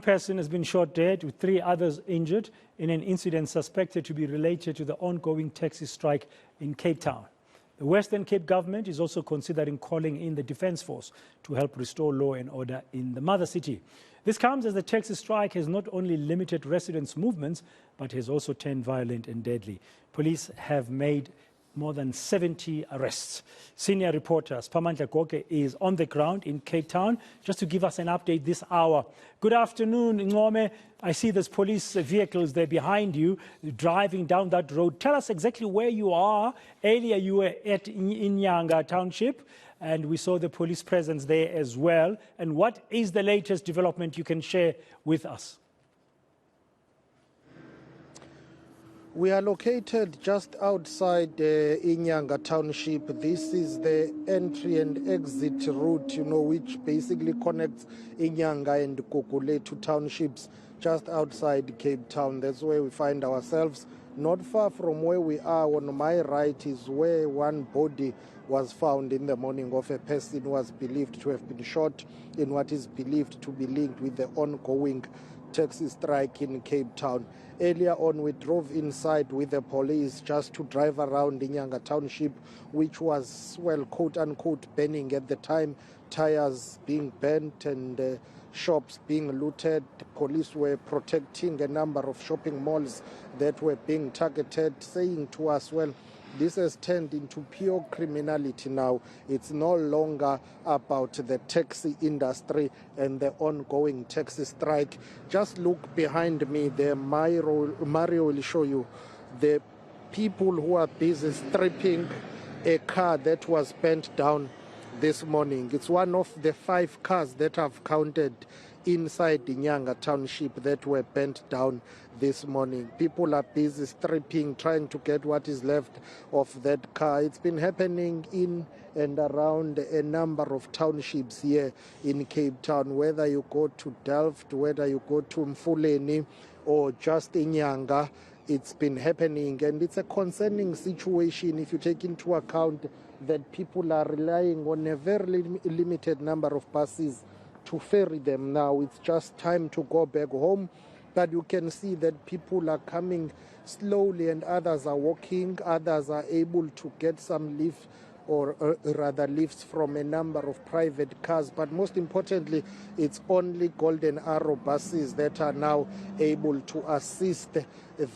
person has been shot dead with 3 others injured in an incident suspected to be related to the ongoing taxi strike in Cape Town. The Western Cape government is also considering calling in the Defence Force to help restore law and order in the mother city. This comes as the taxi strike has not only limited residents' movements, but has also turned violent and deadly. Police have made more than 70 arrests. Senior reporter Siphamandla Goge is on the ground in Cape Town just to give us an update this hour. Good afternoon, Ngome. I see there's police vehicles there behind you driving down that road. Tell us exactly where you are. Earlier you were at eNCA Township and we saw the police presence there as well. And what is the latest development you can share with us? We are located just outside eNCA Township. This is the entry and exit route, which basically connects eNCA and Goge to townships just outside Cape Town. That's where we find ourselves. Not far from where we are, on my right, is where one body was found in the morning of a person who was believed to have been shot in what is believed to be linked with the ongoing taxi strike in Cape Town. Earlier on, we drove inside with the police just to drive around eNCA Township, which was, well, quote-unquote, burning at the time, tires being burnt and shops being looted. Police were protecting a number of shopping malls that were being targeted, saying to us, well, this has turned into pure criminality now. It's no longer about the taxi industry and the ongoing taxi strike. Just look behind me there. Mario will show you the people who are busy stripping a car that was burnt down this morning. It's one of the 5 cars that I've counted inside the eNCA Township that were burnt down this morning. People are busy stripping, trying to get what is left of that car. It's been happening in and around a number of townships here in Cape Town, whether you go to Delft, whether you go to Hloni or just eNCA. It's been happening, and it's a concerning situation if you take into account that people are relying on a very limited number of buses to ferry them now. It's just time to go back home. But you can see that people are coming slowly and others are walking. Others are able to get some lift or rather lifts from a number of private cars. But most importantly, it's only Golden Arrow buses that are now able to assist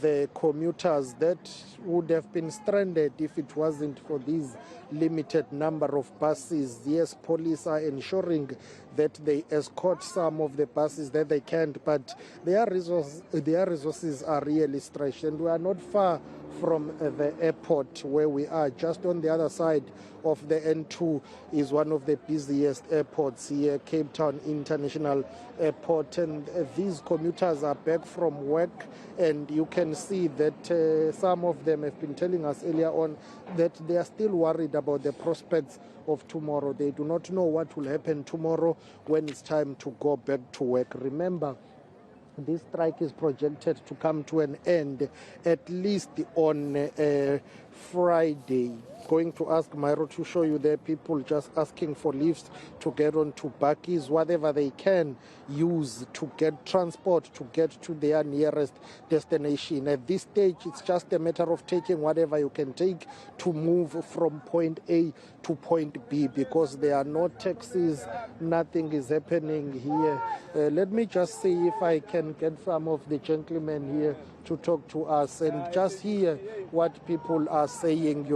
the commuters that would have been stranded if it wasn't for these limited number of buses. Yes, police are ensuring that they escort some of the buses that they can't, but their resources are really stretched, and we are not far from the airport where we are. Just on the other side of the N2 is one of the busiest airports here, Cape Town International Airport, and these commuters are back from work, and you can see that some of them have been telling us earlier on that they are still worried about the prospects of tomorrow. They do not know what will happen tomorrow when it's time to go back to work. Remember, this strike is projected to come to an end at least on Friday. Going to ask Myro to show you there people just asking for lifts to get onto bakkies, whatever they can use to get transport to get to their nearest destination. At this stage, it's just a matter of taking whatever you can take to move from point A to point B, because there are no taxis, nothing is happening here. Let me just see if I can get some of the gentlemen here to talk to us and just hear what people are saying,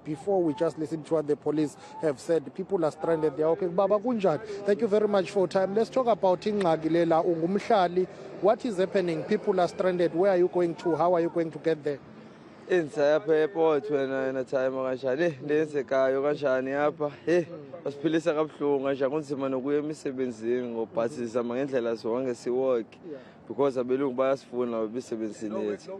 before we just listen to what the police have said. People are stranded. They are okay. Baba Kunjan, thank you very much for your time. Let's talk about Ingqagilela ungumhlali. What is happening? People are stranded. Where are you going to? How are you going to get there? Inside airport when time kanjani lenzekayo kanjani apha basiphilisa kabuhlungu nje kunzima nokuya emisebenzini ngobhasisa ngendlela zonke siwork because abelungu bayasifuna ebisebenzini yethu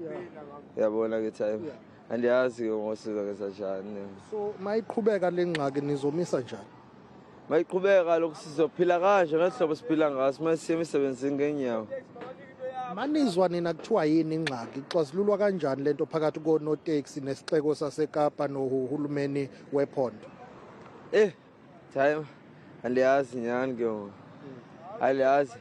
yabona ke time andiyazi ngosiza kanjani. So mayiqhubeka lengxaki nizomisa njani? Mayiqhubeka lokhu sizophila kanje ngehlobo siphila ngaso masiye emisebenzini ngenyawo. Manizwa nina kuthiwa yini ingxaki? Ixazululwa kanjani lento phakathi konoteksi nesixeko saseKapa nohulumeni wephondo? Time andiyazi nyani ke aliyazi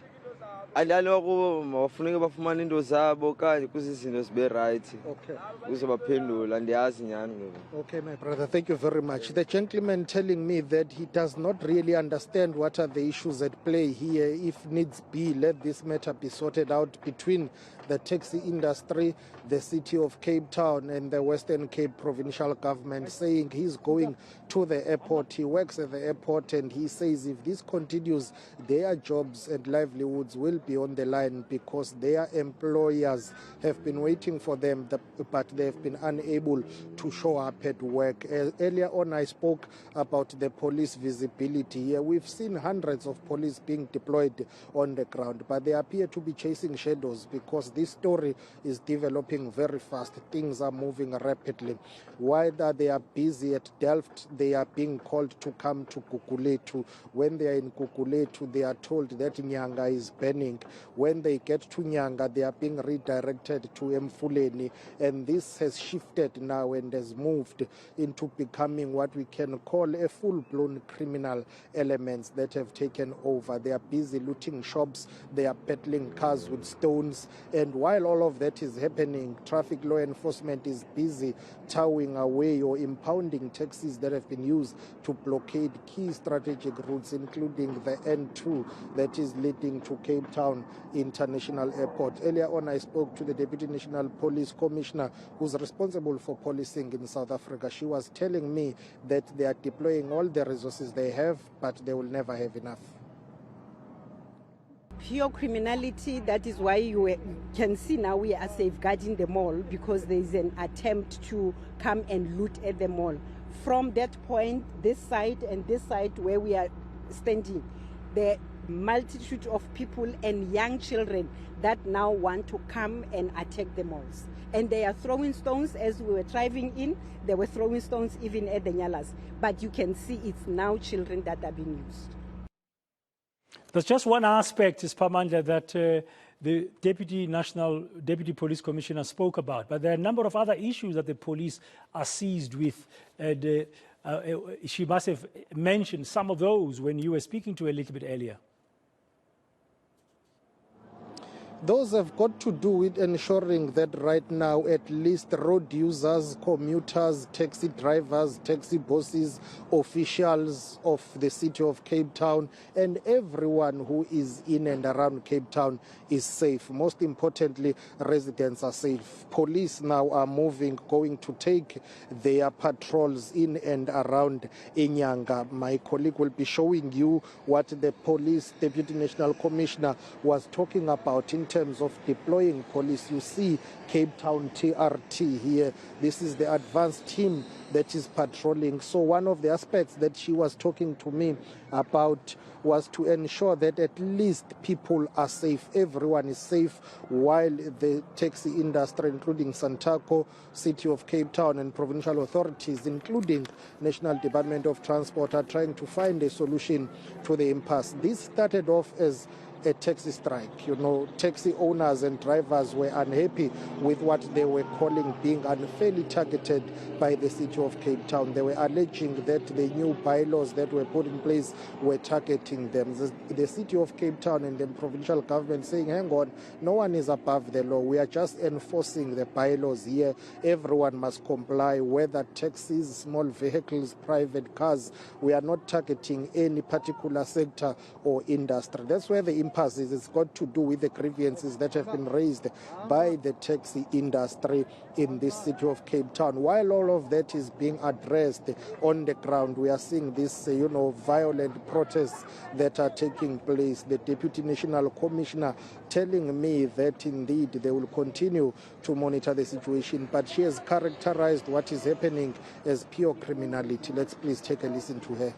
andaloko mafuneka bafumana into zabo kanye kuze izinto zibe right Okay. kuze baphendule andiyazi nyani ngoku. Okay, my brother, thank you very much. The gentleman telling me that he does not really understand what are the issues at play here. If needs be, let this matter be sorted out between the taxi industry, the city of Cape Town, and the Western Cape provincial government, saying he's going to the airport. He works at the airport, and he says if this continues, their jobs and livelihoods will be on the line because their employers have been waiting for them, but they've been unable to show up at work. Earlier on, I spoke about the police visibility here. We've seen hundreds of police being deployed on the ground, but they appear to be chasing shadows because this story is developing very fast. Things are moving rapidly. While they are busy at Delft, they are being called to come to Guguletu. When they are in Guguletu, they are told that Nyanga is burning. When they get to Nyanga, they are being redirected to Mfuleni, and this has shifted now and has moved into becoming what we can call a full-blown criminal elements that have taken over. They are busy looting shops, they are peddling cars with stones, and while all of that is happening, traffic law enforcement is busy towing away or impounding taxis that have been used to blockade key strategic routes, including the N2 that is leading to Cape Town International Airport. Earlier on, I spoke to the Deputy National Police Commissioner who's responsible for policing in South Africa. She was telling me that they are deploying all the resources they have, but they will never have enough. Pure criminality, that is why you can see now we are safeguarding the mall because there is an attempt to come and loot at the mall. From that point, this side and this side where we are standing, the multitude of people and young children that now want to come and attack the malls. And they are throwing stones as we were driving in. They were throwing stones even at the Nyalas. But you can see it's now children that are being used. There's just one aspect, Siphamandla, that the Deputy Police Commissioner spoke about, but there are a number of other issues that the police are seized with. She must have mentioned some of those when you were speaking to her a little bit earlier. Those have got to do with ensuring that right now at least road users, commuters, taxi drivers, taxi bosses, officials of the city of Cape Town and everyone who is in and around Cape Town is safe. Most importantly, residents are safe. Police now are going to take their patrols in and around eNCA. My colleague will be showing you what the police Deputy National Commissioner was talking about in terms of deploying police. You see Cape Town TRT here. This is the advanced team that is patrolling. So one of the aspects that she was talking to me about was to ensure that at least people are safe, everyone is safe, while the taxi industry, including Santaco, City of Cape Town and provincial authorities, including National Department of Transport, are trying to find a solution to the impasse. This started off as a taxi strike. You know, taxi owners and drivers were unhappy with what they were calling being unfairly targeted by the city of Cape Town. They were alleging that the new bylaws that were put in place were targeting them. The city of Cape Town and the provincial government saying, hang on, no one is above the law. We are just enforcing the bylaws here. Everyone must comply, whether taxis, small vehicles, private cars. We are not targeting any particular sector or industry. That's where the impasse is. It's got to do with the grievances that have been raised by the taxi industry in this city of Cape Town. While all of that is being addressed on the ground, we are seeing this, violent protests that are taking place. The Deputy National Commissioner telling me that indeed they will continue to monitor the situation, but she has characterized what is happening as pure criminality. Let's please take a listen to her.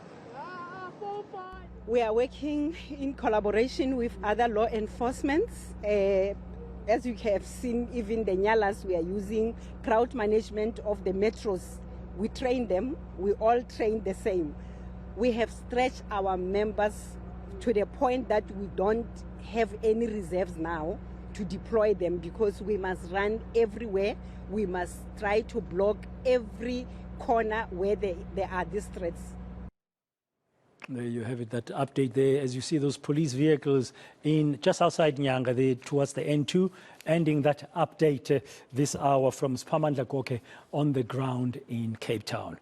We are working in collaboration with other law enforcement. As you have seen, even the Nyalas, we are using crowd management of the metros. We train them, we all train the same. We have stretched our members to the point that we don't have any reserves now to deploy them, because we must run everywhere. We must try to block every corner where there are these threats. There you have it, that update there. As you see those police vehicles in just outside Nyanga, there towards the N2, ending that update this hour from Siphamandla Goge on the ground in Cape Town.